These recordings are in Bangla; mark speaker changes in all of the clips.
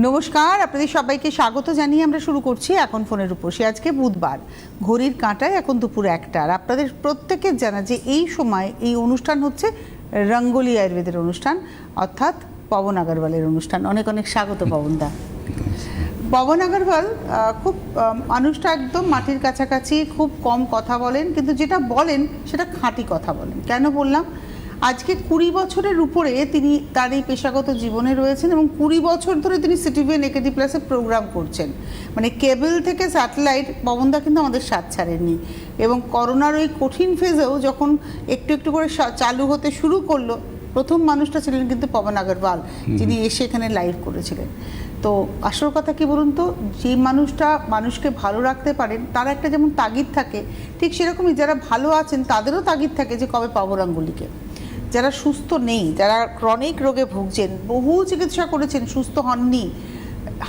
Speaker 1: নমস্কার, আপনাদের সবাইকে স্বাগত জানিয়ে আমরা শুরু করছি এখন ফোনের উপসে। আজকে বুধবার, ঘড়ির কাঁটায় এখন দুপুর 1টা। আর আপনাদের প্রত্যেকের জানা যে এই সময় এই অনুষ্ঠান হচ্ছে রঙ্গোলি আয়ুর্বেদের অনুষ্ঠান, অর্থাৎ পবন আগরওয়ালের অনুষ্ঠান। অনেক অনেক স্বাগত পবনদা। পবন আগরওয়াল খুব মানুষটা একদম মাটির কাছাকাছি, খুব কম কথা বলেন, কিন্তু যেটা বলেন সেটা খাঁটি কথা বলেন। কেন বললাম? আজকে 20 বছরের উপরে তিনি তার এই পেশাগত জীবনে রয়েছেন এবং 20 বছর ধরে তিনি সিটিভিএন একেডি প্লাসে প্রোগ্রাম করছেন। মানে কেবল থেকে স্যাটেলাইট পবনদা কিন্তু আমাদের সাথ ছাড়েননি। এবং করোনার ওই কঠিন ফেজেও যখন একটু একটু করে চালু হতে শুরু করলো, প্রথম মানুষটা ছিলেন কিন্তু পবন আগরওয়াল, যিনি এসে এখানে লাইভ করেছিলেন। তো আসল কথা কি বলুন তো, যে মানুষটা মানুষকে ভালো রাখতে পারেন তার একটা যেমন তাগিদ থাকে, ঠিক সেরকমই যারা ভালো আছেন তাদেরও তাগিদ থাকে যে কবে পাবো রঙ্গোলিকে। যারা সুস্থ নেই, যারা ক্রনিক রোগে ভুগছেন, বহু চিকিৎসা করেছেন, সুস্থ হননি,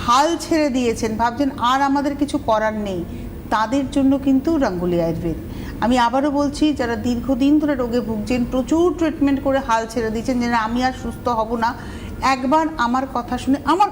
Speaker 1: হাল ছেড়ে দিয়েছেন, ভাবছেন আর আমাদের কিছু করার নেই, তাদের জন্য কিন্তু রঙ্গোলি আয়ুর্বেদ। আমি আবারও বলছি, যারা দীর্ঘদিন ধরে রোগে ভুগছেন, প্রচুর ট্রিটমেন্ট করে হাল ছেড়ে দিয়েছেন, যে আমি আর সুস্থ হব না, একবার আমার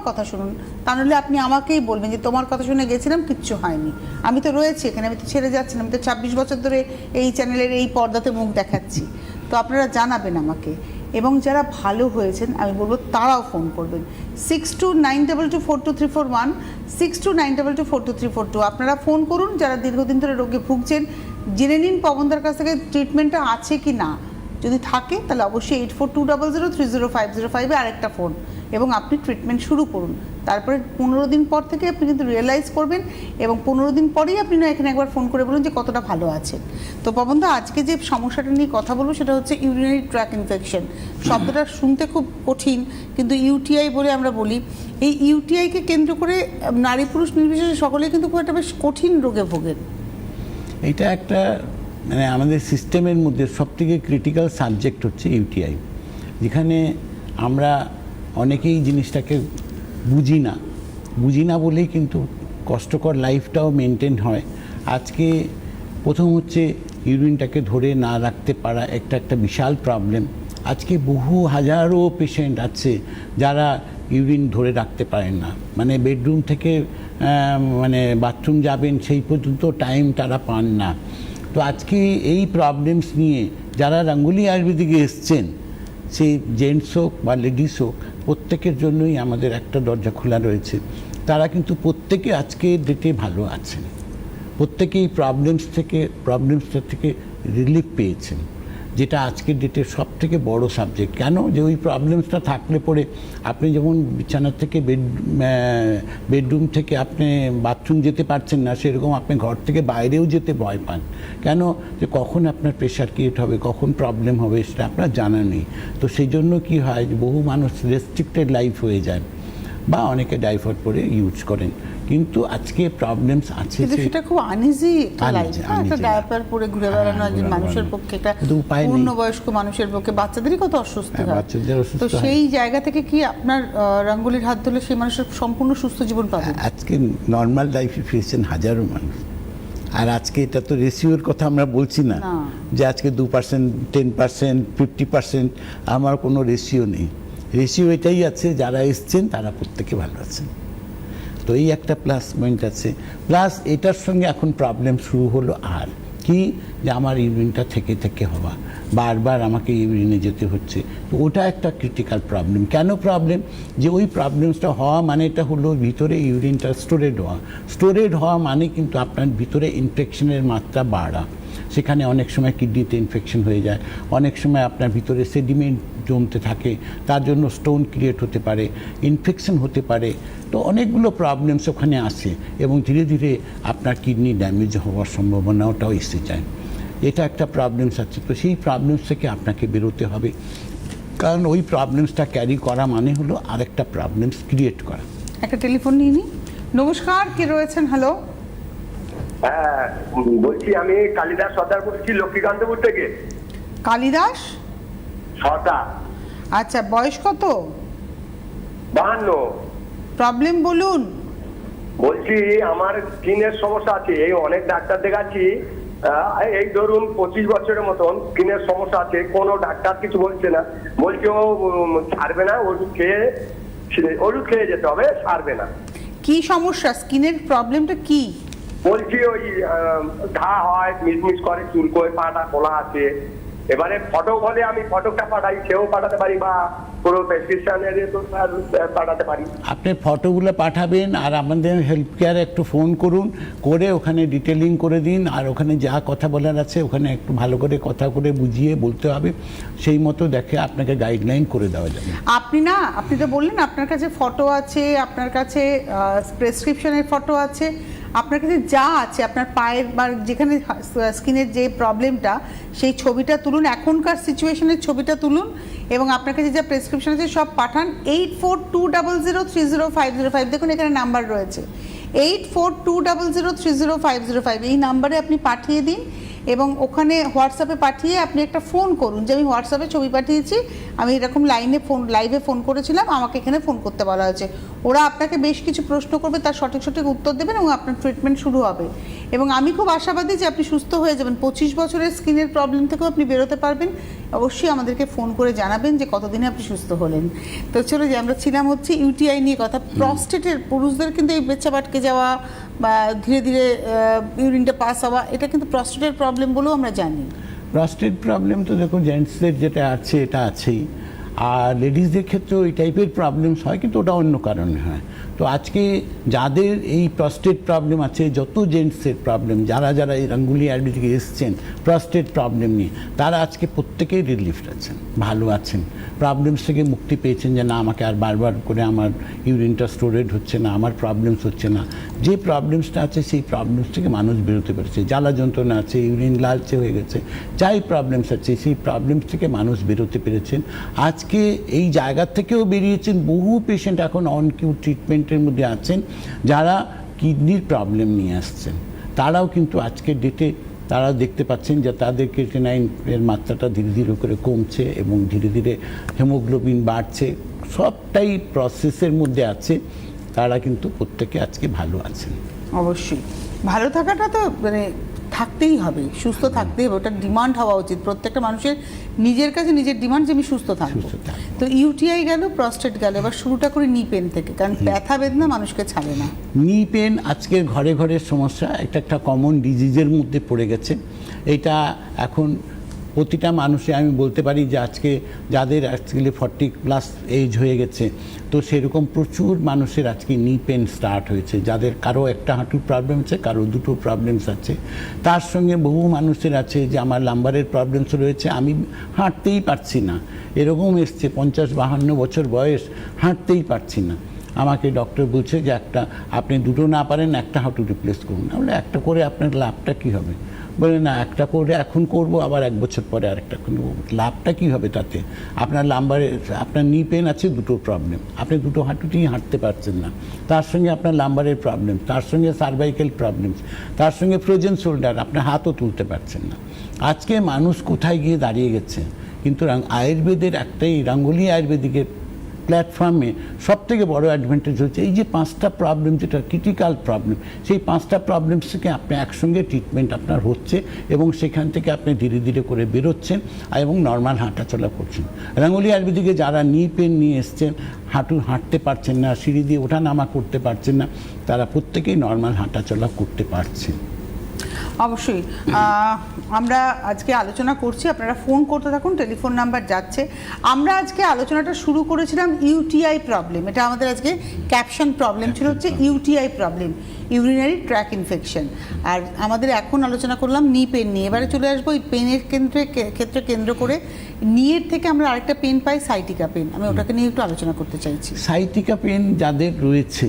Speaker 1: কথা শুনুন। তা নাহলে আপনি আমাকেই বলবেন যে তোমার কথা শুনে গেছিলাম, কিচ্ছু হয়নি, আমি তো রয়েছি এখানে, আমি তো ছেড়ে যাচ্ছি না, আমি তো 26 বছর ধরে এই চ্যানেলের এই পর্দাতে মুখ দেখাচ্ছি। তো আপনারা জানাবেন আমাকে। এবং যারা ভালো হয়েছেন আমি বলবো তারাও ফোন করবেন 6292242341, 6292242342। আপনারা ফোন করুন যারা দীর্ঘদিন ধরে রোগে ভুগছেন, জেনে নিন পবনদার কাছ থেকে ট্রিটমেন্টটা আছে কি না। যদি থাকে তাহলে অবশ্যই 8420030505-এ আরেকটা ফোন, এবং আপনি ট্রিটমেন্ট শুরু করুন। তারপরে 15 দিন পর থেকে আপনি কিন্তু রিয়েলাইজ করবেন, এবং 15 দিন পরেই আপনি না এখানে একবার ফোন করে বলুন যে কতটা ভালো আছেন। তো পবনদা, আজকে যে সমস্যাটা নিয়ে কথা বলবো সেটা হচ্ছে ইউরিনারি ট্র্যাক ইনফেকশন। শব্দটা শুনতে খুব কঠিন, কিন্তু ইউটিআই বলে আমরা বলি। এই ইউটিআইকে কেন্দ্র করে নারী পুরুষ নির্বিশেষে সকলেই কিন্তু খুব একটা বেশ কঠিন রোগে ভোগেন।
Speaker 2: এটা একটা মানে আমাদের সিস্টেমের মধ্যে সবথেকে ক্রিটিক্যাল সাবজেক্ট হচ্ছে ইউটিআই, যেখানে আমরা অনেকেই জিনিসটাকে বুঝি না বলেই কিন্তু কষ্টকর লাইফটাও মেনটেন হয়। আজকে প্রথম হচ্ছে ইউরিনটাকে ধরে না রাখতে পারা একটা বিশাল প্রবলেম। আজকে বহু হাজারো পেশেন্ট আছে যারা ইউরিন ধরে রাখতে পারেন না, মানে বেডরুম থেকে মানে বাথরুম যাবেন সেই পর্যন্ত টাইম তারা পান না। তো আজকে এই প্রবলেমস নিয়ে যারা রঙ্গোলি আয়ুর্বেদিকে এসছেন, সেই জেন্টস হোক বা লেডিস হোক, প্রত্যেকের জন্যই আমাদের একটা দরজা খোলা রয়েছে। তারা কিন্তু প্রত্যেকে আজকে ডেটে ভালো আছেন, প্রত্যেকেই প্রবলেমসটা থেকে রিলিফ পেয়েছেন, যেটা আজকের ডেটের সব থেকে বড় সাবজেক্ট। কেন? যে ওই প্রবলেমসটা থাকলে পরে আপনি যেমন বিছানা থেকে বেডরুম থেকে আপনি বাথরুম যেতে পারছেন না, সেরকম আপনি ঘর থেকে বাইরেও যেতে ভয় পান। কেন? যে কখন আপনার প্রেশার ক্রিয়েট হবে, কখন প্রবলেম হবে, সেটা আপনার জানা নেই। তো সেই জন্য কী হয়, যে বহু মানুষ রেস্ট্রিক্টেড লাইফ হয়ে যায়, বা অনেকে ডাইভার্ট করে ইউজ করেন। কিন্তু আজকে প্রবলেমস আছে,
Speaker 1: কিন্তু সেটা খুব আনইজি লাইফ। একটা ডায়াপার পরে ঘুরে বেড়ানো একজন মানুষের পক্ষে, একটা পূর্ণবয়স্ক মানুষের পক্ষে, বাচ্চাদেরই কত অস্বস্তি হয়। তো সেই জায়গা থেকে কি আপনার রঙ্গোলির হাত ধরলে সেই মানুষের সম্পূর্ণ সুস্থ জীবন পাবে?
Speaker 2: আজকে নর্মাল লাইফে ফিরছেন হাজারো মানুষ। আর আজকে এটা তো রেশিওর কথা আমরা বলছি না, যে আজকে 2%, 10%, 50%, আমার কোনো রেশিও নেই। রেশিও এটাই আছে, যারা এসছেন তারা প্রত্যেকে ভালো আছেন। তো এই একটা প্লাস পয়েন্ট আছে। প্লাস এটার সঙ্গে এখন প্রবলেম শুরু হলো আর কি, যে আমার ইউরিনটা থেকে হওয়া, বারবার আমাকে ইউরিনে যেতে হচ্ছে। তো ওটা একটা ক্রিটিক্যাল প্রবলেম। কেন প্রবলেম? যে ওই প্রবলেমসটা হওয়া মানে এটা হলো ভিতরে ইউরিনটা স্টোরেড হওয়া মানে কিন্তু আপনার ভিতরে ইনফেকশনের মাত্রা বাড়া। সেখানে অনেক সময় কিডনিতে ইনফেকশন হয়ে যায়, অনেক সময় আপনার ভিতরে সেডিমেন্ট জমতে থাকে, তার জন্য স্টোন ক্রিয়েট হতে পারে, ইনফেকশন হতে পারে। তো অনেকগুলো প্রবলেমস ওখানে আসে, এবং ধীরে ধীরে আপনার কিডনি ড্যামেজ হওয়ার সম্ভাবনাটাও এসে যায়। এটা একটা প্রবলেমস আছে। তো সেই প্রবলেমস থেকে আপনাকে বেরোতে হবে, কারণ ওই প্রবলেমসটা ক্যারি করা মানে হলো আরেকটা প্রবলেমস ক্রিয়েট করা।
Speaker 1: একটা টেলিফোন নিয়ে নিই। নমস্কার, কে রয়েছেন? হ্যালো।
Speaker 3: হ্যাঁ বলছি, আমি কালিদাস সর্দার বলছি, লক্ষ্মীকান্তপুর থেকে।
Speaker 1: কালিদাস
Speaker 3: সর্দার।
Speaker 1: আচ্ছা, বয়স কত?
Speaker 3: 52।
Speaker 1: প্রবলেম বলুন।
Speaker 3: বলছি আমার স্কিনের সমস্যা আছে, এই অনেক ডাক্তার দেখাচ্ছি, এই ধরুন 25 বছরের মতন স্কিনের সমস্যা আছে, কোনো ডাক্তার কিছু বলছে না, বলছে ও ছাড়বে না, ওষুধ খেয়ে ওষুধ খেয়ে যেতে হবে, সারবে না।
Speaker 1: কি সমস্যা, স্কিনের প্রবলেমটা কি?
Speaker 3: বলছি ওই ঘা হয়, মিসমিস করে, চুলকোয়, পাটা খোলা আছে। এবারে ফটক হলে আমি ফটকটা পাঠাই, সেও পাঠাতে পারি, বা কোনো প্রেসক্রিপশনের পাঠাতে পারি।
Speaker 2: আপনি ফটোগুলো পাঠাবেন আর আমাদের হেল্প কেয়ারে একটু ফোন করুন, করে ওখানে ডিটেলিং করে দিন, আর ওখানে যা কথা বলার আছে ওখানে একটু ভালো করে কথা করে বুঝিয়ে বলতে হবে, সেই মতো দেখে আপনাকে গাইডলাইন করে দেওয়া যাবে।
Speaker 1: আপনি তো বললেন আপনার কাছে ফটো আছে, আপনার কাছে প্রেসক্রিপশনের ফটো আছে, আপনার কাছে যা আছে, আপনার পায়ের বা যেখানে স্কিনের যে প্রবলেমটা সেই ছবিটা তুলুন, এখনকার সিচুয়েশনের ছবিটা তুলুন, এবং আপনার কাছে যা প্রেসক্রিপশন আছে সব পাঠান 8420030505। দেখুন এখানে নাম্বার রয়েছে 8420030505, এই নাম্বারে আপনি পাঠিয়ে দিন, এবং ওখানে হোয়াটসঅ্যাপে পাঠিয়ে আপনি একটা ফোন করুন যে আমি হোয়াটসঅ্যাপে ছবি পাঠিয়েছি, আমি এরকম লাইভে ফোন করেছিলাম, আমাকে এখানে ফোন করতে বলা হয়েছে। ওরা আপনাকে বেশ কিছু প্রশ্ন করবে, তার সঠিক উত্তর দেবেন এবং আপনার ট্রিটমেন্ট শুরু হবে। এবং আমি খুব আশাবাদী যে আপনি সুস্থ হয়ে যাবেন, 25 বছরের স্কিনের প্রবলেম থেকেও আপনি বেরোতে পারবেন। অবশ্যই আমাদেরকে ফোন করে জানাবেন যে কতদিনে আপনি সুস্থ হলেন। তো চলো, যে আমরা ছিলাম হচ্ছে ইউটিআই নিয়ে কথা। প্রস্টেটের পুরুষদের কিন্তু এই পেচ্ছাপ আটকে যাওয়া বা ধীরে ধীরে ইউরিনটা পাস হওয়া, এটা কিন্তু প্রস্টেটের প্রবলেম বলেও আমরা জানি।
Speaker 2: প্রস্টেট প্রবলেম তো দেখুন জেন্টসদের যেটা আছে এটা আছেই, আর লেডিসদের ক্ষেত্রেও এই টাইপের প্রবলেমস হয়, কিন্তু ওটা অন্য কারণে হয়। তো আজকে যাদের এই প্রস্টেট প্রবলেম আছে, যত জেন্টসের প্রবলেম, যারা এই রাঙ্গুলি আয়ুর্বেদিক এসছেন প্রস্টেট প্রবলেম নিয়ে, তারা আজকে প্রত্যেকেই রিলিফ আছেন, ভালো আছেন, প্রবলেমস থেকে মুক্তি পেয়েছেন, যে না আমাকে আর বারবার করে আমার ইউরিনটা স্টোরেজ হচ্ছে না, আমার প্রবলেমস হচ্ছে না। যে প্রবলেমসটা আছে সেই প্রবলেমস থেকে মানুষ বেরোতে পেরেছে, জ্বালা যন্ত্রণা আছে, ইউরিন লালচে হয়ে গেছে, যাই প্রবলেমস আছে সেই প্রবলেমস থেকে মানুষ বেরোতে পেরেছেন। আজকে এই জায়গা থেকেও বেরিয়েছেন বহু পেশেন্ট এখন অন কিউ ট্রিটমেন্টের মধ্যে আছেন, যারা কিডনির প্রবলেম নিয়ে আসছেন। তারাও কিন্তু আজকের ডেটে তারা দেখতে পাচ্ছেন যে তাদের ক্রিয়েটিনাইন এর মাত্রাটা ধীরে ধীরে করে কমছে এবং ধীরে ধীরে হিমোগ্লোবিন বাড়ছে, সবটাই প্রসেসের মধ্যে আছে। তারা কিন্তু প্রত্যেকে আজকে ভালো আছেন।
Speaker 1: অবশ্যই ভালো থাকাটা তো মানে থাকতেই হবে, সুস্থ থাকতেই হবে, ওটা ডিমান্ড হওয়া উচিত প্রত্যেকটা মানুষের, নিজের কাছে নিজের ডিমান্ড যে আমি সুস্থ থাকবো। তো ইউটিআই গেল, প্রস্টেট গেল, এবার শুরুটা করি নি পেন থেকে, কারণ ব্যথা বেদনা মানুষকে ছাড়ে না।
Speaker 2: নি পেন আজকের ঘরে ঘরে সমস্যা, একটা কমন ডিজিজের মধ্যে পড়ে গেছে। এটা এখন প্রতিটা মানুষে আমি বলতে পারি যে আজকে যাদের অ্যাকচুয়ালি 40+ এজ হয়ে গেছে, তো সেরকম প্রচুর মানুষের আজকে নি পেন স্টার্ট হয়েছে, যাদের কারো একটা হাঁটুর প্রবলেম আছে, কারো দুটো প্রবলেমস আছে। তার সঙ্গে বহু মানুষের আছে যে আমার লাম্বারের প্রবলেমস রয়েছে, আমি হাঁটতেই পারছি না, এরকম এসছে 50-52 বছর বয়স, হাঁটতেই পারছি না। আমাকে ডক্টর বলছে যে আপনি দুটো না পারেন, একটা হাঁটু রিপ্লেস করুন। বলে একটা করে আপনার লাভটা কী হবে? বলে না, একটা করে এখন করব, আবার 1 বছর পরে আরেকটা করব। লাভটা কী হবে তাতে? আপনার আপনার নি পেন আছে, দুটো প্রবলেম, আপনি দুটো হাঁটুতেই হাঁটতে পারছেন না, তার সঙ্গে আপনার লাম্বারের প্রবলেম, তার সঙ্গে সার্ভাইকেল প্রবলেমস, তার সঙ্গে ফ্রোজেন শোল্ডার, আপনার হাতও তুলতে পারছেন না। আজকে মানুষ কোথায় গিয়ে দাঁড়িয়ে গেছে। কিন্তু আয়ুর্বেদের একটাই, রাঙ্গুলি আয়ুর্বেদিকের প্ল্যাটফর্মে সবথেকে বড় অ্যাডভান্টেজ হচ্ছে এই যে 5টা প্রবলেম, যেটা ক্রিটিক্যাল প্রবলেম, সেই 5টা প্রবলেমস থেকে আপনি একসঙ্গে ট্রিটমেন্ট আপনার হচ্ছে, এবং সেখান থেকে আপনি ধীরে ধীরে করে বেরোচ্ছেন এবং নর্মাল হাঁটাচলা করছেন। রাঙ্গুলি আয়ুর্বেদিকে যারা নি পেন নিয়ে এসছেন, হাঁটতে পারছেন না, সিঁড়ি দিয়ে ওঠা নামা করতে পারছেন না, তারা প্রত্যেকেই নর্মাল হাঁটাচলা করতে পারছেন।
Speaker 1: অবশ্যই আমরা আজকে আলোচনা করছি, আপনারা ফোন করতে থাকুন, টেলিফোন নাম্বার যাচ্ছে। আমরা আজকে আলোচনাটা শুরু করেছিলাম ইউটিআই প্রবলেম, এটা আমাদের আজকে ক্যাপশন প্রবলেম ছিল হচ্ছে UTI problem, urinary tract infection. আর আমাদের এখন আলোচনা করলাম নি পেন নিয়ে। এবারে চলে আসবো এই পেনের ক্ষেত্রে কেন্দ্র করে, নিয়ের থেকে আমরা আরেকটা পেন পাই, সাইটিকা পেন। আমি ওটাকে নিয়ে একটু আলোচনা করতে চাইছি।
Speaker 2: সাইটিকা পেন যাদের রয়েছে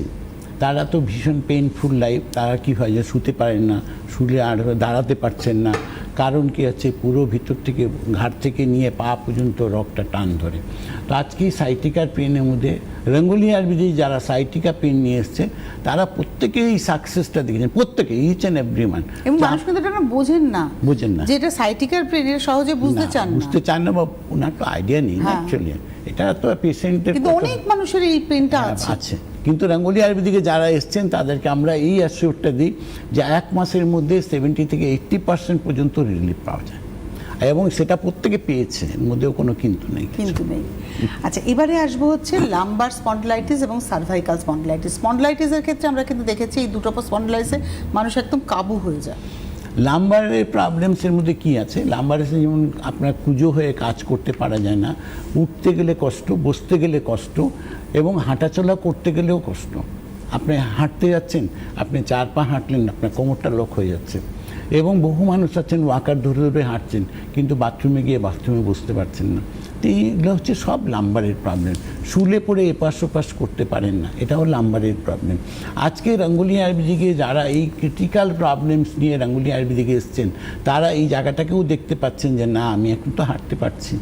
Speaker 2: তারা তো ভীষণ পেইনফুল লাইফ, তারা কী হয় যে শুতে পারেন না, শুলে আর দাঁড়াতে পারছেন না। কারণ কি আছে, পুরো ভিতর থেকে ঘাড় থেকে নিয়ে পা পর্যন্ত রগটা টান ধরে। তো আজকে সাইটিকার পেনের মধ্যে রাঙ্গুলি আয়ুর্বেদিক যারা সাইটিকা পেন নিয়ে এসছে, তারা প্রত্যেকেই সাকসেসটা দেখেছেন, প্রত্যেকে, ইচ অ্যান্ড এভরি মান।
Speaker 1: এবং মানুষ কিন্তু এটা বোঝেন না,
Speaker 2: যে
Speaker 1: এটা সাইটিকার পেন, এটা সহজে বুঝতে
Speaker 2: চান না, বা ওনার তো আইডিয়া নেই অ্যাকচুয়ালি। এটা তো পেশেন্টের,
Speaker 1: কিন্তু অনেক মানুষের এই পেনটা
Speaker 2: আছে। কিন্তু রাঙ্গুলি আয়ুর্বেদিকে যারা এসছেন তাদেরকে আমরা এই অ্যাসিওরটা দিই যে 1 মাসের মধ্যে 70 থেকে 80% পর্যন্ত রিলিফ পাওয়া যায়। এবং সেটা প্রত্যেকে পেয়েছে, এর মধ্যেও কোনো কিন্তু নেই।
Speaker 1: কিন্তু নেই। আচ্ছা, এবারে আসবো হচ্ছে লাম্বার স্পন্ডিলাইটিস এবং সার্ভাইকাল স্পন্ডিলাইটিস। স্পন্ডিলাইটিসের ক্ষেত্রে আমরা কিন্তু দেখেছি এই দুটো স্পন্ডিলাইটিসে মানুষ একদম কাবু হয়ে যায়।
Speaker 2: লাম্বারের প্রবলেমসের মধ্যে কি আছে? লাম্বারের যেমন আপনার কুঁজো হয়ে কাজ করতে পারা যায় না, উঠতে গেলে কষ্ট, বসতে গেলে কষ্ট, এবং হাঁটাচলা করতে গেলেও কষ্ট। আপনি হাঁটতে যাচ্ছেন, আপনি 4 পা হাঁটলেন, আপনার কোমরটা লক হয়ে যাচ্ছে। এবং বহু মানুষ আছেন ওয়াকার ধরে ধরে হাঁটছেন, কিন্তু বাথরুমে গিয়ে বাথরুমে বসতে পারছেন না। তো এইগুলো হচ্ছে সব লাম্বারের প্রবলেম। শুলে পড়ে এপাশ ওপাশ করতে পারেন না, এটাও লাম্বারের প্রবলেম। আজকে রঙ্গোলি আয়ুর্বেদিকে যারা এই ক্রিটিক্যাল প্রবলেমস নিয়ে রঙ্গোলি আয়ুর্বেদিকে এসছেন, তারা এই জায়গাটাকেও দেখতে পাচ্ছেন যে না, আমি এখন তো হাঁটতে পারছি,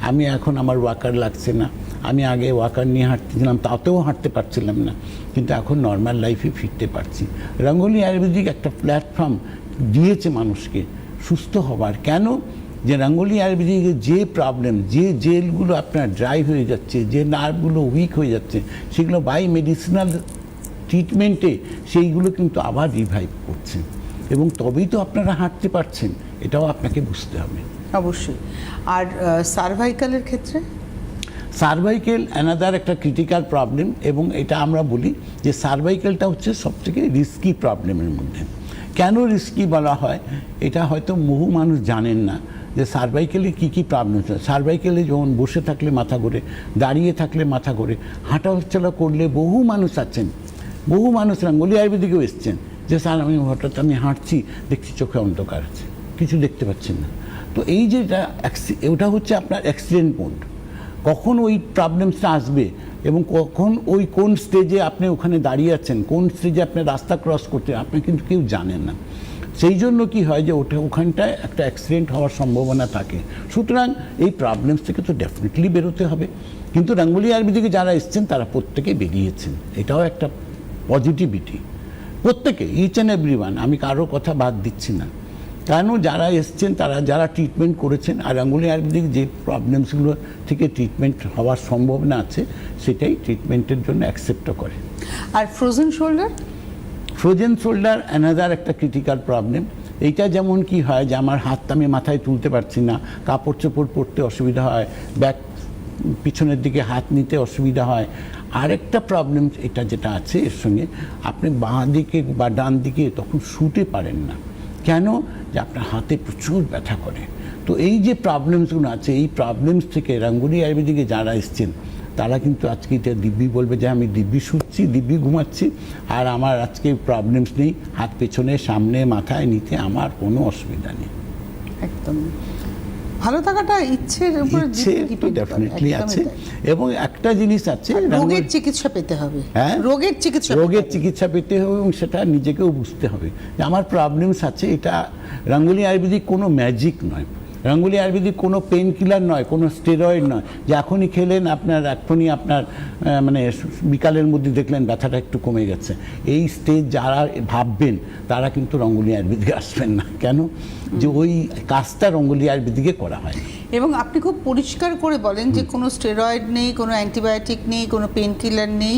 Speaker 2: আমি এখন আমার ওয়াকার লাগছে না, আমি আগে ওয়াকার নিয়ে হাঁটতেছিলাম, তাতেও হাঁটতে পারছিলাম না, কিন্তু এখন নর্মাল লাইফে ফিরতে পারছি। রঙ্গোলি আয়ুর্বেদিক একটা প্ল্যাটফর্ম দিয়েছে মানুষকে সুস্থ হবার। কেন? যে রঙ্গোলি আয়ুর্বেদিকের যে প্রবলেম, যে জেলগুলো আপনার ড্রাই হয়ে যাচ্ছে, যে নার্ভগুলো উইক হয়ে যাচ্ছে, সেগুলো বাই মেডিসিনাল ট্রিটমেন্টে সেইগুলো কিন্তু আবার রিভাইভ করছে, এবং তবেই তো আপনারা হাঁটতে পারছেন, এটাও আপনাকে বুঝতে হবে।
Speaker 1: অবশ্যই। আর সার্ভাইকালের ক্ষেত্রে
Speaker 2: সার্ভাইকেল অ্যানাদার একটা ক্রিটিক্যাল প্রবলেম, এবং এটা আমরা বলি যে সার্ভাইকেলটা হচ্ছে সবথেকে রিস্কি প্রবলেমের মধ্যে। কেন রিস্কি বলা হয় এটা হয়তো বহু মানুষ জানেন না, যে সার্ভাইকেলে কী কী প্রবলেম হয়। সার্ভাইকেলে যেমন বসে থাকলে মাথা ঘোরে, দাঁড়িয়ে থাকলে মাথা ঘোরে, হাঁটাচলা করলে বহু মানুষ আছেন, বহু মানুষ রঙ্গোলি আয়ুর্বেদিকেও এসছেন যে স্যার হঠাৎ আমি হাঁটছি, দেখছি চোখে অন্ধকার আছে, কিছু দেখতে পাচ্ছেন না। তো এই যে ওটা হচ্ছে আপনার অ্যাক্সিডেন্ট মোড। কখন ওই প্রবলেমসটা আসবে এবং কখন ওই কোন স্টেজে আপনি ওখানে দাঁড়িয়ে আছেন, কোন স্টেজে আপনি রাস্তা ক্রস করছেন, আপনি কিন্তু কেউ জানেন না। সেই জন্য কি হয় যে ওখানটায় একটা অ্যাক্সিডেন্ট হওয়ার সম্ভাবনা থাকে। সুতরাং এই প্রবলেমস থেকে তো ডেফিনেটলি বেরোতে হবে। কিন্তু রঙ্গোলি আয়ুর্বেদিকে যারা এসছেন তারা প্রত্যেকে বেরিয়েছেন, এটাও একটা পজিটিভিটি। প্রত্যেকে, ইচ অ্যান্ড এভরিওয়ান, আমি কারো কথা বাদ দিচ্ছি না। কেন? যারা এসছেন, তারা যারা ট্রিটমেন্ট করেছেন, আর রঙ্গোলি আয়ুর্বেদিক যে প্রবলেমসগুলো থেকে ট্রিটমেন্ট হওয়ার সম্ভাবনা আছে সেটাই ট্রিটমেন্টের জন্য অ্যাকসেপ্টও করে।
Speaker 1: আর frozen shoulder?
Speaker 2: Frozen shoulder another একটা ক্রিটিক্যাল প্রবলেম। এইটা যেমন কি হয় যে আমার হাতটা আমি মাথায় তুলতে পারছি না, কাপড় চোপড় পরতে অসুবিধা হয়, ব্যাক পিছনের দিকে হাত নিতে অসুবিধা হয়। আরেকটা প্রবলেম এটা যেটা আছে এর সঙ্গে, আপনি বাঁ দিকে বা ডান দিকে তখন শুতে পারেন না। কেন? যে আপনার হাতে প্রচুর ব্যথা করে। তো এই যে প্রবলেমসগুলো আছে, এই প্রবলেমস থেকে রঙ্গোলি আয়ুর্বেদিকে যারা এসছেন তারা কিন্তু আজকে এটা দিব্যি বলবে যে আমি দিব্যি শুচ্ছি, দিব্যি ঘুমাচ্ছি, আর আমার আজকে প্রবলেমস নেই, হাত পেছনে সামনে মাথায় নিতে আমার কোনো অসুবিধা নেই।
Speaker 1: একদম ভালো থাকাটা ইচ্ছের উপর
Speaker 2: ডেফিনেটলি আছে। এবং একটা জিনিস আছে,
Speaker 1: রোগের চিকিৎসা পেতে হবে।
Speaker 2: হ্যাঁ,
Speaker 1: রোগের চিকিৎসা
Speaker 2: পেতে হবে, এবং সেটা নিজেকেও বুঝতে হবে যে আমার প্রবলেমস আছে। এটা রঙ্গোলি আয়ুর্বেদিক কোনো ম্যাজিক নয়, রঙ্গোলি আয়ুর্বেদিক কোনো পেন কিলার নয়, কোনো স্টেরয়েড নয় যে এখনই খেলেন এখনই আপনার মানে বিকালের মধ্যে দেখলেন ব্যথাটা একটু কমে গেছে। এই স্টেজ যারা ভাববেন তারা কিন্তু রঙ্গোলি আয়ুর্বেদিকে আসবেন না। কেন? যে ওই কাজটা রঙ্গোলি আয়ুর্বেদিকে করা হয়।
Speaker 1: এবং আপনি খুব পরিষ্কার করে বলেন যে কোনো স্টেরয়েড নেই, কোনো অ্যান্টিবায়োটিক নেই, কোনো পেন কিলার নেই,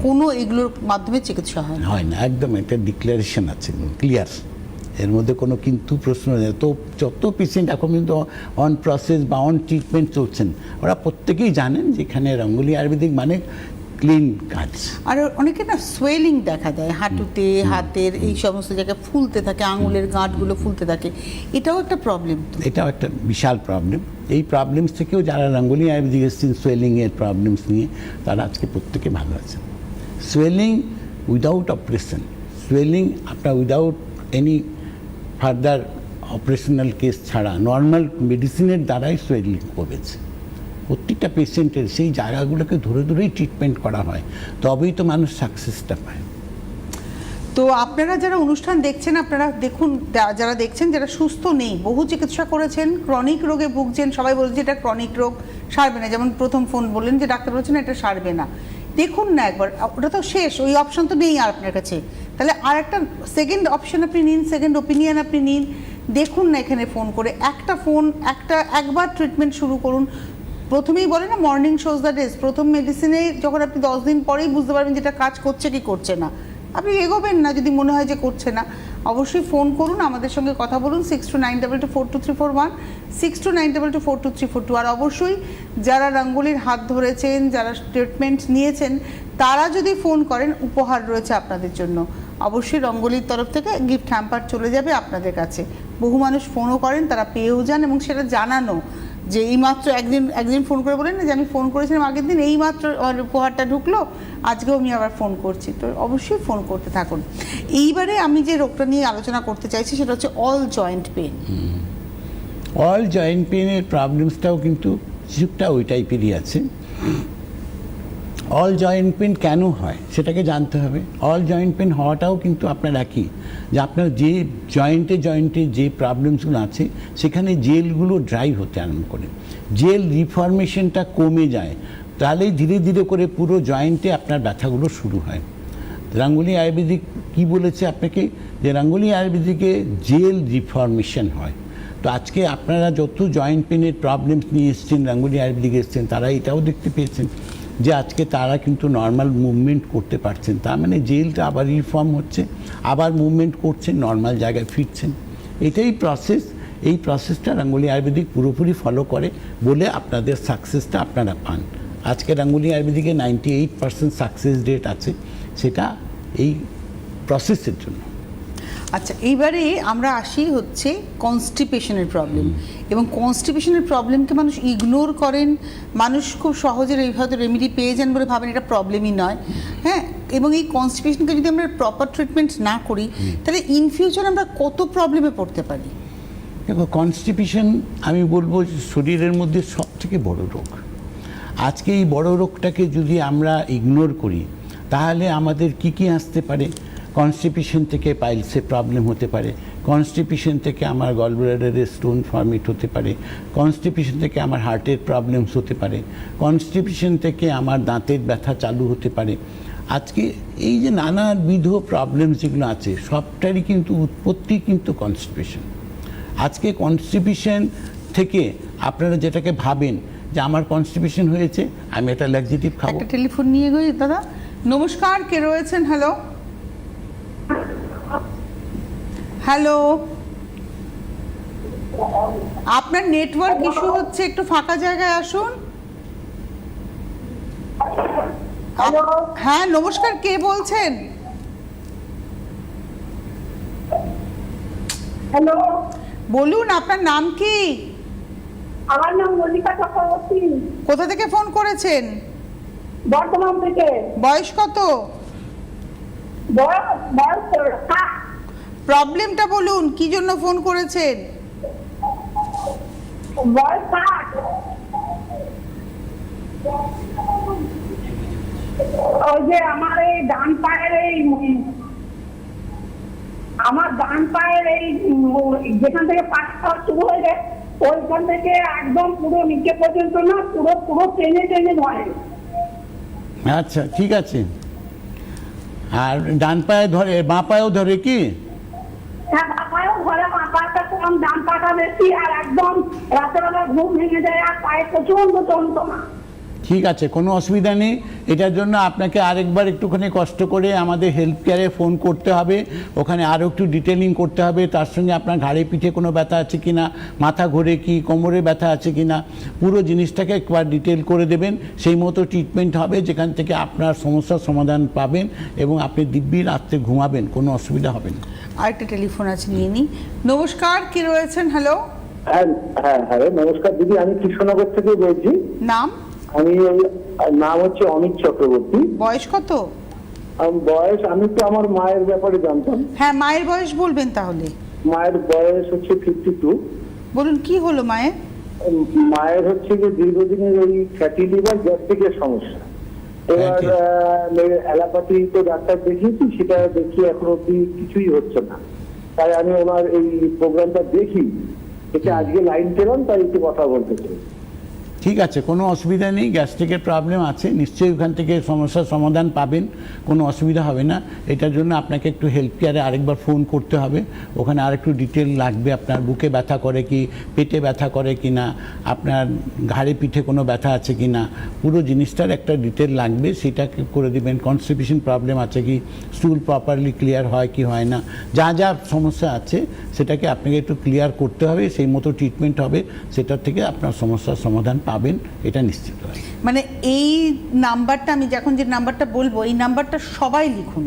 Speaker 1: কোনো এগুলোর মাধ্যমে চিকিৎসা হয়
Speaker 2: না। একদম একটা ডিক্লারেশন আছে, ক্লিয়ার, এর মধ্যে কোনো কিন্তু প্রশ্ন নেই। তো যত পেশেন্ট এখন কিন্তু অন প্রসেস বা অন ট্রিটমেন্ট চলছেন, ওরা প্রত্যেকেই জানেন যে এখানে রঙ্গোলি আয়ুর্বেদিক মানে ক্লিন কাজ।
Speaker 1: আর অনেকে না সোয়েলিং দেখা দেয় হাঁটুতে, হাতের এই সমস্ত জায়গায় ফুলতে থাকে, আঙুলের গাঁটগুলো ফুলতে থাকে, এটাও একটা প্রবলেম।
Speaker 2: এটাও একটা বিশাল প্রবলেম। এই প্রবলেমস থেকেও যারা রঙ্গোলি আয়ুর্বেদিক এসেছেন সোয়েলিংয়ের প্রবলেমস নিয়ে, তারা আজকে প্রত্যেকে ভালো আছেন। সোয়েলিং উইদাউট অপারেশন, সোয়েলিং আপনার without any further operational case ছাড়া নর্মাল মেডিসিনের দ্বারাই সোয়েলিং কমেছে। প্রত্যেকটা পেশেন্টের সেই জায়গাগুলোকে ধরে ধরেই ট্রিটমেন্ট করা হয়, তবেই তো মানুষ সাকসেসটা পায়।
Speaker 1: তো আপনারা যারা অনুষ্ঠান দেখছেন, আপনারা দেখুন, যারা দেখছেন যারা সুস্থ নেই, বহু চিকিৎসা করেছেন, ক্রনিক রোগে ভুগছেন, সবাই বলছে এটা ক্রনিক রোগ, সারবে না। যেমন প্রথম ফোন বললেন যে ডাক্তার বলছেন এটা সারবে না। দেখুন না একবার, ওটা তো শেষ, ওই অপশন তো নেই আর আপনার কাছে। তাহলে আর একটা সেকেন্ড অপশন আপনি নিন, সেকেন্ড ওপিনিয়ন আপনি নিন, দেখুন না এখানে ফোন করে। একবার ট্রিটমেন্ট শুরু করুন। প্রথমেই বলে না মর্নিং শোজ দ্য ডেজ, প্রথম মেডিসিনে যখন আপনি 10 দিন পরেই বুঝতে পারবেন যেটা কাজ করছে কি করছে না, আপনি এগোবেন না যদি মনে হয় যে করছে না। অবশ্যই ফোন করুন, আমাদের সঙ্গে কথা বলুন 6292242341, 6292242342। আর অবশ্যই যারা রঙ্গোলির হাত ধরেছেন, যারা ট্রিটমেন্ট নিয়েছেন, তারা যদি ফোন করেন উপহার রয়েছে আপনাদের জন্য। অবশ্যই রঙ্গোলির তরফ থেকে গিফট হ্যাম্পার চলে যাবে আপনাদের কাছে। বহু মানুষ ফোনও করেন, তারা পেয়েও যান, এবং সেটা জানানো যে এইমাত্র একদিন ফোন করে বলেন না যে আমি ফোন করেছিলাম আগের দিন, এইমাত্র উপহারটা ঢুকলো, আজকেও আমি আবার ফোন করছি। তো অবশ্যই ফোন করতে থাকুন। এইবারে আমি যে রোগটা নিয়ে আলোচনা করতে চাইছি সেটা হচ্ছে all joint pain.
Speaker 2: All joint পেনের প্রবলেমসটাও কিন্তু কিছুটা ওই টাইপেরই আছে। অল জয়েন্ট পেন কেন হয় সেটাকে জানতে হবে। অল জয়েন্ট পেন হওয়াটাও কিন্তু আপনার একই, যে আপনার যে জয়েন্টে যে প্রবলেমসগুলো আছে সেখানে জেলগুলো ড্রাই হতে আরম্ভ করে, জেল রিফর্মেশনটা কমে যায়, তাহলেই ধীরে ধীরে করে পুরো জয়েন্টে আপনার ব্যথাগুলো শুরু হয়। রঙ্গোলি আয়ুর্বেদিক কি বলেছে আপনাকে, যে রঙ্গোলি আয়ুর্বেদিকে জেল রিফর্মেশন হয়। তো আজকে আপনারা যত জয়েন্ট পেনের প্রবলেমস নিয়ে এসছেন, রঙ্গোলি আয়ুর্বেদিক এসছেন, তারা এটাও দেখতে পেয়েছেন যে আজকে তারা কিন্তু নর্মাল মুভমেন্ট করতে পারছেন। তার মানে জেলটা আবার রিফর্ম হচ্ছে, আবার মুভমেন্ট করছেন, নর্মাল জায়গায় ফিরছেন। এটাই প্রসেস। এই প্রসেসটা রঙ্গোলি আয়ুর্বেদিক পুরোপুরি ফলো করে বলে আপনাদের সাকসেসটা আপনারা পান। আজকে রঙ্গোলি আয়ুর্বেদিকে 98% সাকসেস রেট আছে, সেটা এই প্রসেসের জন্য।
Speaker 1: আচ্ছা, এইবারে আমরা আসি হচ্ছে কনস্টিপেশনের প্রবলেম। এবং কনস্টিপেশনের প্রবলেমকে মানুষ ইগনোর করেন, মানুষ খুব সহজে এইভাবে রেমেডি পেয়ে যান বলে ভাবেন এটা প্রবলেমই নয়। হ্যাঁ, এবং এই কনস্টিপেশনকে যদি আমরা প্রপার ট্রিটমেন্ট না করি তাহলে ইন ফিউচার আমরা কত প্রবলেমে পড়তে পারি।
Speaker 2: দেখো, কনস্টিপেশন আমি বলবো শরীরের মধ্যে সব থেকে বড় রোগ। আজকে এই বড় রোগটাকে যদি আমরা ইগনোর করি তাহলে আমাদের কি আসতে পারে। কনস্টিপেশন থেকে পাইলসের প্রবলেম হতে পারে, কনস্টিপেশন থেকে আমার গলব্লাডারে স্টোন ফর্মেট হতে পারে, কনস্টিপেশন থেকে আমার হার্টের প্রবলেমস হতে পারে, কনস্টিপেশন থেকে আমার দাঁতের ব্যথা চালু হতে পারে। আজকে এই যে নানাবিধ প্রবলেমস যেগুলো আছে সবটারই কিন্তু উৎপত্তি কিন্তু কনস্টিপেশন। আজকে কনস্টিপেশন থেকে আপনারা যেটাকে ভাবেন যে আমার কনস্টিপেশন হয়েছে, আমি একটা ল্যাক্সেটিভ খাবো।
Speaker 1: একটা টেলিফোন নিয়ে গই দাদা। নমস্কার, কে রয়েছেন? হ্যালো হ্যালো, আপনার নেটওয়ার্ক ইস্যু হচ্ছে, একটু ফাঁকা জায়গায় আসুন। হ্যাঁ নমস্কার, কে বলছেন?
Speaker 4: হ্যালো,
Speaker 1: বলুন আপনার নাম কি?
Speaker 4: আমার নাম মল্লিকা চক্রবর্তী,
Speaker 1: কোথা থেকে ফোন করেছেন?
Speaker 4: বর্ধমান থেকে।
Speaker 1: বয়স কত?
Speaker 4: বয়স
Speaker 1: প্রবলেমটা বলুন, কি জন্য ফোন করেছেন?
Speaker 4: বয়স 60। ওই যে আমার এই ডান পায়ের যেখান থেকে পাটা শুরু হয়ে যায় ওইখান থেকে একদম পুরো নিচে পর্যন্ত না, পুরো টেনে ধরে।
Speaker 2: আচ্ছা, ঠিক আছে। আর ডান পায়ে ধরে, বাঁ পায়েও ধরে কি?
Speaker 4: হ্যাঁ, বাঁ পায়েও ধরে, বাঁ পাটা কম, ডান পাটা বেশি। আর একদম রাতেবেলা ঘুম ভেঙে যায় আর পায়ে প্রচন্ড যন্ত্রণা।
Speaker 2: ঠিক আছে, কোনো অসুবিধা নেই। এটার জন্য আপনাকে আরেকবার একটুখানি কষ্ট করে আমাদের হেল্প কেয়ারে ফোন করতে হবে, ওখানে আরও একটু ডিটেলিং করতে হবে। তার সঙ্গে আপনার ঘাড়ে পিঠে কোনো ব্যথা আছে কি না, মাথা ঘোরে কি, কোমরে ব্যথা আছে কি না, পুরো জিনিসটাকে একবার ডিটেল করে দেবেন। সেই মতো ট্রিটমেন্ট হবে, যেখান থেকে আপনার সমস্যার সমাধান পাবেন এবং আপনি দিব্যি রাত্রে ঘুমাবেন, কোনো অসুবিধা হবে না।
Speaker 1: আরেকটা টেলিফোন আছে, নিয়ে নিই। নমস্কার, কে রয়েছেন? হ্যালো।
Speaker 5: হ্যাঁ হ্যালো, নমস্কার দিদি, আমি কৃষ্ণনগর থেকে বলছি।
Speaker 1: নাম?
Speaker 5: নাম হচ্ছে অমিত চক্রবর্তী।
Speaker 1: বয়স কত?
Speaker 5: বয়স আমি তো আমার মায়ের ব্যাপারে জানতাম।
Speaker 1: হ্যাঁ, মায়ের বয়স বলবেন তাহলে।
Speaker 5: মায়ের বয়স হচ্ছে 52।
Speaker 1: বলুন কি হলো মায়ের?
Speaker 5: মায়ের হচ্ছে যে দীর্ঘদিনের ওই ফ্যাটি লিভার, গ্যাস্ট্রিকের সমস্যা। এবার অ্যালোপ্যাথি তো ডাক্তার দেখিয়েছি, সেটা দেখিয়ে এখন অব্দি কিছুই হচ্ছে না। তাই আমি ওনার এই প্রোগ্রামটা দেখি, এটা আজকে লাইন পেলাম, তাই একটু কথা বলতে চাই।
Speaker 2: ঠিক আছে, কোনো অসুবিধা নেই। গ্যাস্ট্রিকের প্রবলেম আছে, নিশ্চয়ই ওখান থেকে সমস্যার সমাধান পাবেন, কোনো অসুবিধা হবে না। এটার জন্য আপনাকে একটু হেলথ কেয়ারে আরেকবার ফোন করতে হবে, ওখানে আরেকটু ডিটেল লাগবে। আপনার বুকে ব্যথা করে কি, পেটে ব্যথা করে কি না, আপনার ঘাড়ে পিঠে কোনো ব্যথা আছে কি না, পুরো জিনিসটার একটা ডিটেল লাগবে, সেটাকে করে দিবেন। কনস্টিপেশন প্রবলেম আছে কি, স্টুল প্রপারলি ক্লিয়ার হয় কি হয় না, যা যা সমস্যা আছে সেটাকে আপনাকে একটু ক্লিয়ার করতে হবে, সেই মতো ট্রিটমেন্ট হবে, সেটার থেকে আপনার সমস্যার সমাধান পাবেন, এটা নিশ্চিত হয়।
Speaker 1: মানে এই নাম্বারটা, আমি যখন যে নাম্বারটা বলবো, এই নাম্বারটা সবাই লিখুন,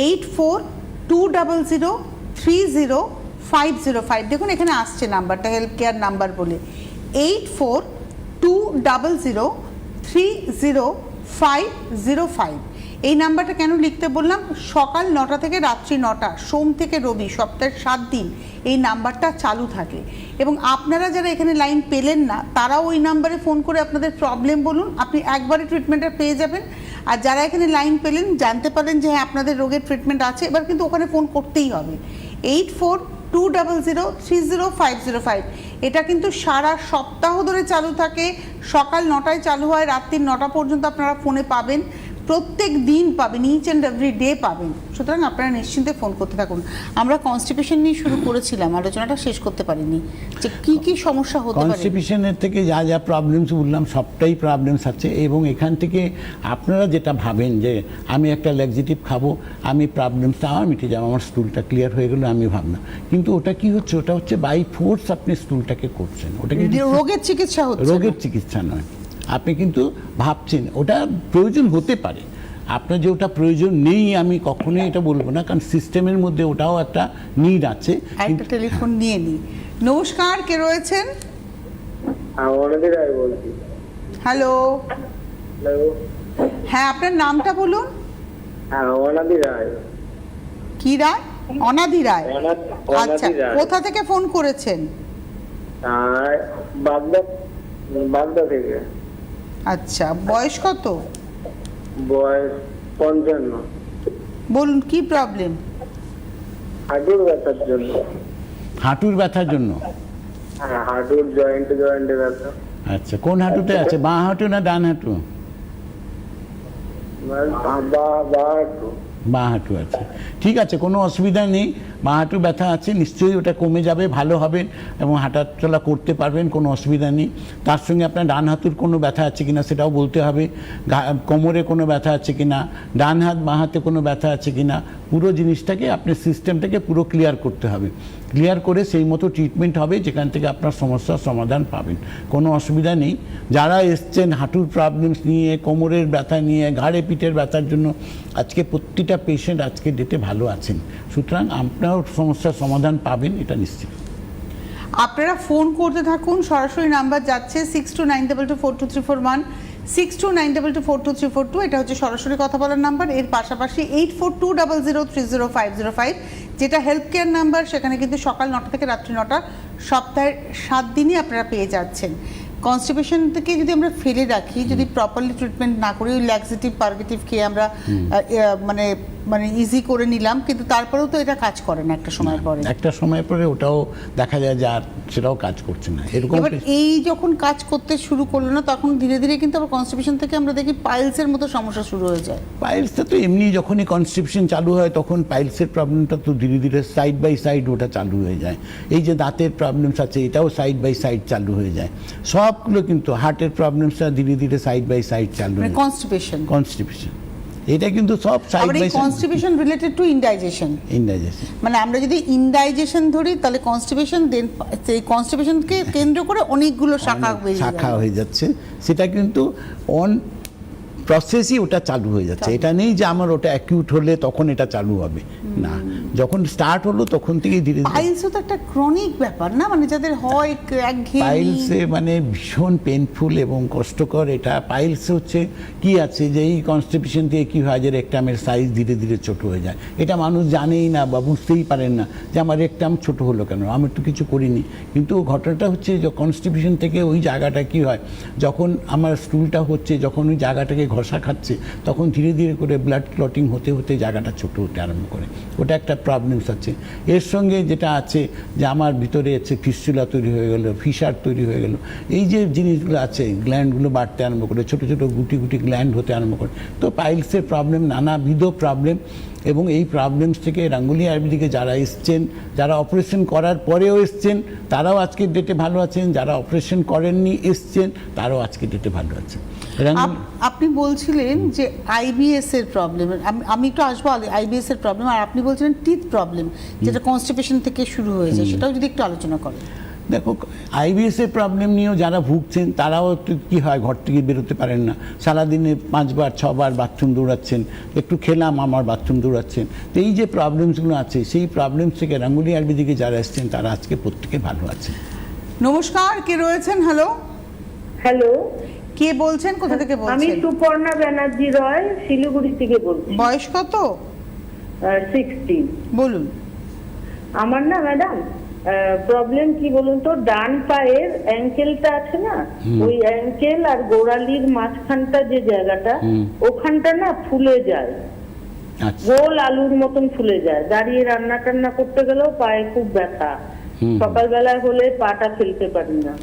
Speaker 1: 8420030505। দেখুন এখানে আসছে নাম্বারটা, হেল্প কেয়ার নাম্বার বলে, 8420030505। এই নাম্বারটা কেন লিখতে বললাম, সকাল 9টা থেকে রাত্রি 9টা, সোম থেকে রবি, সপ্তাহে 7 দিন এই নাম্বারটা চালু থাকে। এবং আপনারা যারা এখানে লাইন পেলেন না, তারাও ওই নাম্বারে ফোন করে আপনাদের প্রবলেম বলুন, আপনি একবারে ট্রিটমেন্টটা পেয়ে যাবেন। আর যারা এখানে লাইন পেলেন, জানতে পারলেন যে হ্যাঁ আপনাদের রোগের ট্রিটমেন্ট আছে, এবার কিন্তু ওখানে ফোন করতেই হবে। 8420030505। এটা কিন্তু সারা সপ্তাহ ধরে চালু থাকে, সকাল 9টায় চালু হয়, রাত্রি 9টা পর্যন্ত আপনারা ফোনে পাবেন, প্রত্যেক দিন পাবেন, ইচ অ্যান্ড এভরি ডে পাবেন। সুতরাং আপনারা নিশ্চিন্তে ফোন করতে থাকুন। আমরা কনস্টিপেশন নিয়ে শুরু করেছিলাম, আলোচনাটা শেষ করতে পারিনি, যে কি কি সমস্যা হতে পারে।
Speaker 2: কনস্টিপেশনের থেকে যা যা প্রবলেমস বললাম সবটাই প্রবলেমস আছে, এবং এখান থেকে আপনারা যেটা ভাবেন যে আমি একটা ল্যাক্সেটিভ খাবো, আমি প্রবলেমসটা আমার মিটে যাবো, আমার স্টুলটা ক্লিয়ার হয়ে গেলো, আমি ভাবনা, কিন্তু ওটা কি হচ্ছে, ওটা হচ্ছে বাই ফোর্স আপনি স্টুলটাকে করছেন, ওটা কিন্তু
Speaker 1: রোগের চিকিৎসা হচ্ছে না।
Speaker 2: রোগের চিকিৎসা নয়। আপনি কিন্তু ভাবছেন ওটা প্রয়োজন হতে পারে, আপনার যে ওটা প্রয়োজন নেই আমি কখনোই এটা বলবো না, কারণ সিস্টেমের মধ্যে ওটাও একটা নিড আছে।
Speaker 1: একটা টেলিফোন নিয়ে নিই। নমস্কার, কে রয়েছেন?
Speaker 5: অনাদি রায় বলছি।
Speaker 1: হ্যালো,
Speaker 5: হ্যালো,
Speaker 1: হ্যাঁ আপনার নামটা বলুন।
Speaker 5: হ্যাঁ অনাদি রায়।
Speaker 1: কি রায়? অনাদি রায়। আচ্ছা, কোথা থেকে ফোন করেছেন?
Speaker 5: বাগদা থেকে।
Speaker 1: আচ্ছা, বয়স কত?
Speaker 5: বয়স 55।
Speaker 1: বলুন কি প্রবলেম?
Speaker 5: হাঁটুর ব্যথার জন্য।
Speaker 2: হাঁটুর ব্যথার জন্য?
Speaker 5: হ্যাঁ, হাঁটুর জয়েন্টে ব্যথা।
Speaker 2: আচ্ছা, কোন হাঁটুতে আছে, বাঁ হাঁটু না ডান হাঁটু? বাঁ হাঁটু আছে, ঠিক আছে, কোনো অসুবিধা নেই। বাঁ হাঁটু ব্যথা আছে, নিশ্চয়ই ওটা কমে যাবে, ভালো হবেন এবং হাঁটাচলা করতে পারবেন, কোনো অসুবিধা নেই। তার সঙ্গে আপনার ডান হাতুর কোনো ব্যথা আছে কিনা সেটাও বলতে হবে, কোমরে কোনো ব্যথা আছে কিনা, ডান হাত বাঁ হাতে কোনো ব্যথা আছে কিনা, পুরো জিনিসটাকে আপনার সিস্টেমটাকে পুরো ক্লিয়ার করতে হবে। ক্লিয়ার করে সেই মতো ট্রিটমেন্ট হবে, যেখান থেকে আপনার সমস্যার সমাধান পাবেন, কোনো অসুবিধা নেই। যারা এসছেন হাঁটুর প্রবলেমস নিয়ে, কোমরের ব্যথা নিয়ে, ঘাড়ে পিঠের ব্যথার জন্য, আজকে প্রতিটা পেশেন্ট আজকে ডেটে ভালো আছেন, সুতরাং আপনার সমস্যার সমাধান পাবেন, এটা নিশ্চিত।
Speaker 1: আপনারা ফোন করতে থাকুন, সরাসরি নাম্বার যাচ্ছে 6292242341, 6292242342, এটা হচ্ছে সরাসরি কথা বলার নাম্বার। এর পাশাপাশি 8420030505, যেটা হেল্প কেয়ার নাম্বার, সেখানে কিন্তু সকাল 9টা থেকে রাত্রি 9টা, সপ্তাহের 7 দিনই আপনারা পেয়ে যাচ্ছেন। কনস্টিপেশন থেকে যদি আমরা ফেলে রাখি, যদি প্রপারলি ট্রিটমেন্ট না করি, ওই ল্যাক্সেটিভ পারগেটিভ খেয়ে আমরা মানে মানে ইজি করে নিলাম, কিন্তু তারপরেও তো এটা কাজ করে না একটা সময় পরে।
Speaker 2: একটা সময় পরে ওটাও দেখা যায় যে আর সেটাও কাজ করছে না, এরকম।
Speaker 1: এবার এই যখন কাজ করতে শুরু করলো না, তখন ধীরে ধীরে কিন্তু আবার কনস্টিপেশন থেকে আমরা দেখি পাইলসের মতো সমস্যা শুরু হয়ে যায়।
Speaker 2: পাইলসটা তো এমনি যখনই কনস্টিপেশন চালু হয় তখন পাইলসের প্রবলেমটা তো ধীরে ধীরে সাইড বাই সাইড ওটা চালু হয়ে যায়। এই যে দাঁতের প্রবলেমস আছে এটাও সাইড বাই সাইড চালু হয়ে যায়, সবগুলো কিন্তু হার্টের প্রবলেমসটা ধীরে ধীরে সাইড বাই সাইড চালু হয়। কনস্টিপেশন এটা কিন্তু সব side by side.
Speaker 1: Constipation related to indigestion. মানে আমরা যদি ইনডাইজেশন ধরি, তাহলে কনস্টিপেশন, দেন সেই কনস্টিপেশনকে কেন্দ্র করে অনেকগুলো শাখা
Speaker 2: হয়ে যাচ্ছে, সেটা কিন্তু অন প্রসেসই ওটা চালু হয়ে যাচ্ছে। এটা নেই যে আমার ওটা অ্যাকিউট হলে তখন এটা চালু হবে, না, যখন স্টার্ট হলো তখন থেকেই ধীরে ধীরে।
Speaker 1: পাইলসও তো একটা ক্রনিক ব্যাপার না, মানে যাদের হয়
Speaker 2: পাইলসে মানে ভীষণ পেনফুল এবং কষ্টকর। এটা পাইলস হচ্ছে কি আছে যে এই কনস্টিপেশন থেকে কী হয় যে রেকটামের সাইজ ধীরে ধীরে ছোট হয়ে যায়, এটা মানুষ জানেই না বা বুঝতেই পারেন না যে আমার রেকটাম ছোট হলো কেন, আমি তো কিছু করিনি। কিন্তু ঘটনাটা হচ্ছে যে কনস্টিপেশন থেকে ওই জায়গাটা কি হয়, যখন আমার স্টুলটা হচ্ছে, যখন ওই জায়গাটাকে ঘষা খাচ্ছে, তখন ধীরে ধীরে করে ব্লাড ক্লটিং হতে হতে জায়গাটা ছোট হতে আরম্ভ করে। ওটা একটা প্রবলেমস আছে। এর সঙ্গে যেটা আছে যে আমার ভিতরে আছে ফিস্টুলা তৈরি হয়ে গেল, ফিশার তৈরি হয়ে গেল, এই যে জিনিসগুলো আছে, গ্ল্যান্ডগুলো বাড়তে আরম্ভ করে, ছোটো ছোটো গুটি গুটি গ্ল্যান্ড হতে আরম্ভ করে। তো পাইলসের প্রবলেম, নানাবিধ প্রবলেম, এবং এই প্রবলেমস থেকে রাঙ্গুলি আয়ুর্বেদিকে যারা এসছেন, যারা অপারেশন করার পরেও এসছেন তারাও আজকের ডেটে ভালো আছেন, যারা অপারেশন করেননি এসছেন তারাও আজকের ডেটে ভালো আছেন।
Speaker 1: আপনি বলছিলেন যে আইবিএস এর প্রবলেম, আমি একটু আসবো আইবিএস এর প্রবলেম, আর আপনি বলছিলেন টিথ প্রবলেম যেটা কনস্টিপেশন থেকে শুরু হয়ে যায়, সেটাও যদি একটু আলোচনা করেন।
Speaker 2: দেখো, আইবিএস এর প্রবলেম নিয়েও যারা ভুগছেন তারাও কি হয়, ঘর থেকে বেরোতে পারেন না, সারাদিনে 5 বার 6 বার বাথরুম দৌড়াচ্ছেন, একটু খেলাম আমার বাথরুম দৌড়াচ্ছেন। তো এই যে প্রবলেমসগুলো আছে, সেই প্রবলেমস থেকে রাঙ্গুলি আয়ুর্বেদিকে যারা এসছেন তারা আজকে প্রত্যেকে ভালো আছেন।
Speaker 1: নমস্কার, কে রয়েছেন? হ্যালো,
Speaker 6: হ্যালো,
Speaker 1: কে বলছেন, কোথা থেকে
Speaker 6: আমি
Speaker 1: বলছেন?
Speaker 6: সুপর্ণা ব্যানার্জি রয়, শিলিগুড়ি থেকে বলছি।
Speaker 1: বয়স কত?
Speaker 6: 60।
Speaker 1: বলুন।
Speaker 6: আমার না ম্যাডাম প্রবলেম কি বলুন তো, ডান পায়ের অ্যাঙ্কেলটা আছে না, ওই অ্যাঙ্কেল আর গোড়ালির মাঝখানটা যে জায়গাটা, ওখানটা না ফুলে যায়, গোল আলুর মতন ফুলে যায়। দাঁড়িয়ে রান্না টান্না করতে গেলেও পায়ে খুব ব্যথা, সকালবেলা হলে পাটা ফেলতে পারি না।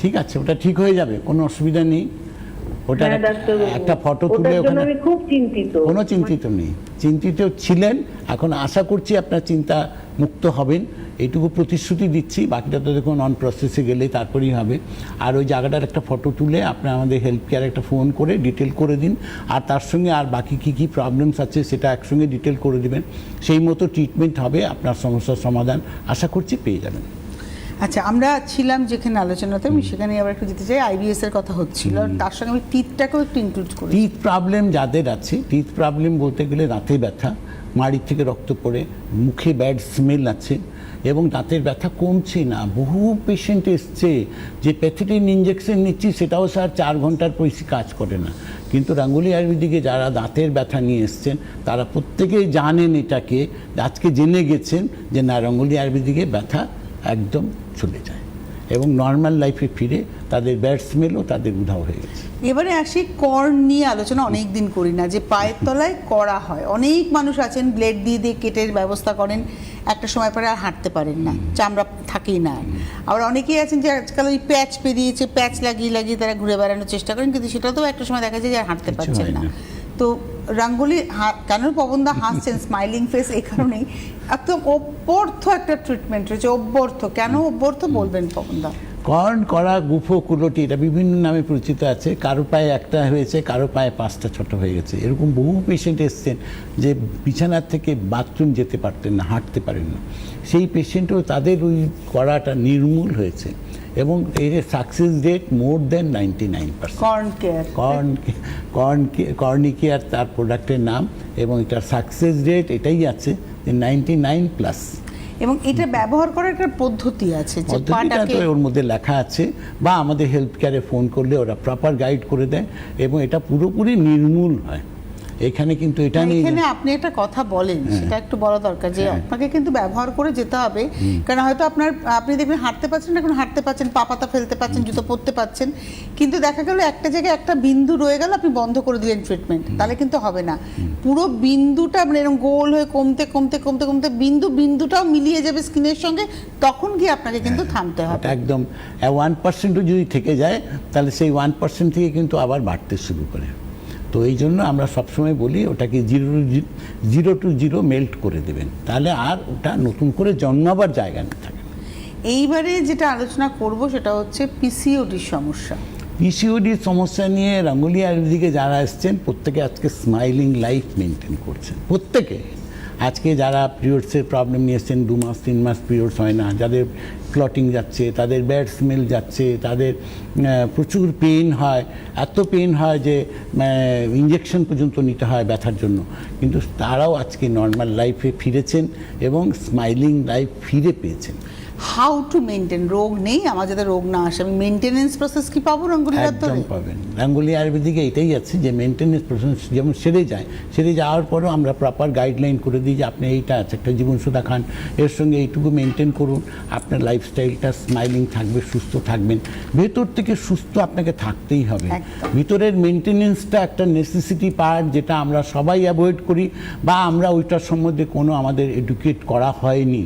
Speaker 2: ঠিক আছে, ওটা ঠিক হয়ে যাবে, কোনো অসুবিধা নেই। ওটা একটা ফটো তুলে ওখানে,
Speaker 6: আমি খুব চিন্তিত।
Speaker 2: কোনো চিন্তিত নেই, চিন্তিত ছিলেন, এখন আশা করছি আপনার চিন্তা মুক্ত হবেন, এইটুকু প্রতিশ্রুতি দিচ্ছি। বাকিটা তো দেখুন অন প্রসেসে গেলে তারপরেই হবে। আর ওই জায়গাটার একটা ফটো তুলে আপনি আমাদের হেল্প কেয়ার একটা ফোন করে ডিটেল করে দিন, আর তার সঙ্গে আর বাকি কী কী প্রবলেমস আছে সেটা একসঙ্গে ডিটেল করে দিবেন, সেই মতো ট্রিটমেন্ট হবে, আপনার সমস্যার সমাধান আশা করছি পেয়ে যাবেন।
Speaker 1: আচ্ছা, আমরা ছিলাম যেখানে আলোচনাতে, আমি সেখানে আবার একটু যেতে চাই। আইবিএস এর কথা হচ্ছিল, তার সঙ্গে আমি টিথটাকেও একটু ইনক্লুড করি।
Speaker 2: টিথ প্রবলেম যাদের আছে, টিথ প্রবলেম বলতে গেলে দাঁতে ব্যথা, মাড়ির থেকে রক্ত পড়ে, মুখে ব্যাড স্মেল আছে এবং দাঁতের ব্যথা কমছে না। বহু পেশেন্ট এসছে যে প্যাথেটিন ইঞ্জেকশন নিচ্ছি, সেটাও স্যার 4 ঘন্টার বেশি কাজ করে না। কিন্তু রাঙ্গুলি আয়ুর্বেদিকে যারা দাঁতের ব্যথা নিয়ে এসছেন তারা প্রত্যেকেই জানেন এটাকে, আজকে জেনে গেছেন যে না, রাঙ্গুলি আয়ুর্বেদিকে ব্যথা একদম চলে যায় এবং নর্মাল লাইফে ফিরে তাদের ব্যাড স্মেলও তাদের উধাও হয়ে গেছে।
Speaker 1: এবারে আসি কর্ন নিয়ে আলোচনা, অনেক দিন করি না, যে পায়ের তলায় করা হয়। অনেক মানুষ আছেন ব্লেড দিয়ে দিয়ে কেটের ব্যবস্থা করেন, একটা সময় পরে আর হাঁটতে পারেন না, চামড়া থাকেই না। আবার অনেকেই আছেন যে আজকাল ওই প্যাচ বেরিয়েছে, প্যাচ লাগিয়ে লাগিয়ে তারা ঘুরে বেড়ানোর চেষ্টা করেন, কিন্তু সেটাতেও একটা সময় দেখা যায় যে আর হাঁটতে পারছেন না। তো রাঙ্গুলি, কেন পবনদা হাসছেন, স্মাইলিং ফেস এই কারণেই, একদম অব্যর্থ একটা ট্রিটমেন্ট রয়েছে। অব্যর্থ কেন অব্যর্থ বলবেন পবনদা?
Speaker 2: কর্ন করা, গুফো, কুলোটি, এটা বিভিন্ন নামে পরিচিত আছে। কারো পায়ে একটা হয়েছে, কারো পায়ে 5টা ছোট হয়ে গেছে। এরকম বহু পেশেন্ট এসছেন যে বিছানার থেকে বাথরুম যেতে পারতেন না, হাঁটতে পারেন না। সেই পেশেন্টও তাদের ওই করাটা নির্মূল হয়েছে এবং এর সাকসেস রেট মোর দেন 99%।
Speaker 1: কর্ন কেয়ার,
Speaker 2: কর্নিকেয়ার তার প্রোডাক্টের নাম, এবং এটার সাকসেস রেট এটাই আছে যে 99+।
Speaker 1: এবং এটা ব্যবহার করার একটা পদ্ধতি আছে, যে
Speaker 2: পদ্ধতিটা তো ওর মধ্যে লেখা আছে, বা আমাদের হেল্প কেয়ারে ফোন করলে ওরা প্রপার গাইড করে দেয় এবং এটা পুরোপুরি নির্মূল হয়। এখানে কিন্তু এটা নেই।
Speaker 1: এখানে আপনি একটা কথা বলেন, সেটা একটু বলা দরকার, যে আপনাকে কিন্তু ব্যবহার করে যেতে হবে। কারণ হয়তো আপনি দেখবেন হাঁটতে পারছেন, এখন হাঁটতে পারছেন, পা পাতা ফেলতে পারছেন, জুতো পরতে পারছেন, কিন্তু দেখা গেল একটা জায়গায় একটা বিন্দু রয়ে গেল, আপনি বন্ধ করে দিলেন ট্রিটমেন্ট, তাহলে কিন্তু হবে না। পুরো বিন্দুটা মানে এরকম গোল হয়ে কমতে কমতে কমতে কমতে বিন্দুটাও মিলিয়ে যাবে স্কিনের সঙ্গে, তখন গিয়ে আপনাকে কিন্তু থামতে হবে।
Speaker 2: একদম 1%ও যদি থেকে যায় তাহলে সেই 1% থেকে কিন্তু আবার বাড়তে শুরু করে। তো এই জন্য আমরা সবসময় বলি ওটাকে 0 to 0 মেল্ট করে দেবেন, তাহলে আর ওটা নতুন করে জন্মাবার জায়গা না থাকে।
Speaker 1: এইবারে যেটা আলোচনা করব সেটা হচ্ছে পিসিওডির সমস্যা।
Speaker 2: পিসিওডির সমস্যা নিয়ে রাঙ্গুলি আয়ুর্বেদিকে যারা এসছেন প্রত্যেকে আজকে স্মাইলিং লাইফ মেনটেন করছেন। প্রত্যেকে আজকে যারা পিরিয়ডসের প্রবলেম নিয়ে এসছেন, 2 মাস 3 মাস পিরিয়ডস হয় না, যাদের ক্লটিং যাচ্ছে, তাদের ব্যাড স্মেল যাচ্ছে, তাদের প্রচুর পেইন হয়, এত পেইন হয় যে ইঞ্জেকশন পর্যন্ত নিতে হয় ব্যথার জন্য, কিন্তু তারাও আজকে নর্মাল লাইফে ফিরেছেন এবং স্মাইলিং লাইফ ফিরে পেয়েছেন।
Speaker 1: হাউ টু মেনটেন, রোগ নেই, আমার যাতে রোগ না আসে, আমি মেনটেনেন্স প্রসেস কি পাবো রঙ্গোলি হাত ধরে?
Speaker 2: একদম পাবেন। রঙ্গোলি আয়ুর্বেদিকে এটাই আছে যে মেনটেনেন্স প্রসেস যেমন সেরে যাওয়ার পরেও আমরা প্রপার গাইডলাইন করে দিই যে আপনি এইটা আছে একটা জীবনসোদা খান, এর সঙ্গে এইটুকু মেনটেন করুন, আপনার লাইফস্টাইলটা স্মাইলিং থাকবে, সুস্থ থাকবেন। ভেতর থেকে সুস্থ আপনাকে থাকতেই হবে। ভিতরের মেনটেনেন্সটা একটা নেসেসিটি পার্ট, যেটা আমরা সবাই অ্যাভয়েড করি বা আমরা ওইটার সম্বন্ধে কোনো আমাদের এডুকেট করা হয়নি।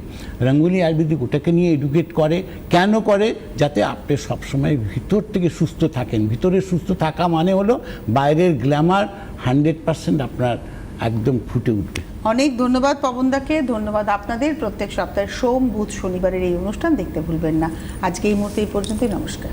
Speaker 2: রঙ্গোলি আয়ুর্বেদিক ওটাকে নিয়ে এডুকেট করে। কেন করে? যাতে আপনি সবসময় ভিতর থেকে সুস্থ থাকেন। ভিতরে সুস্থ থাকা মানে হলো বাইরের গ্ল্যামার 100% আপনার একদম ফুটে উঠবে।
Speaker 1: অনেক ধন্যবাদ পবনদাকে, ধন্যবাদ আপনাদের। প্রত্যেক সপ্তাহে সোম, বুধ, শনিবারের এই অনুষ্ঠান দেখতে ভুলবেন না। আজকে এই মুহূর্তে এই পর্যন্তই, নমস্কার।